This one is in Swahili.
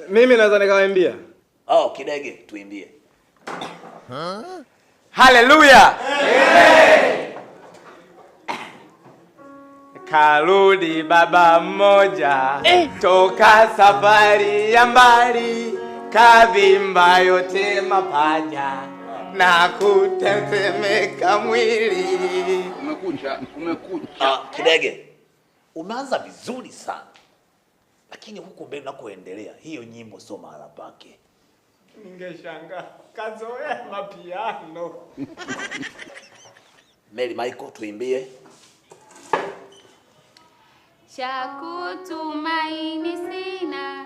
Mimi naweza nikawaimbia. Oh, Kidege tuimbie. Haleluya. Karudi baba mmoja toka safari ya mbali, kavimba yote mapaja na kutetemeka mwili. Umekuja. Kidege, umeanza vizuri sana, lakini huko mbele unakoendelea hiyo nyimbo sio mahala pake. Ningeshangaa kazoea mapiano. Mary Michael tuimbie. Cha kutumaini sina,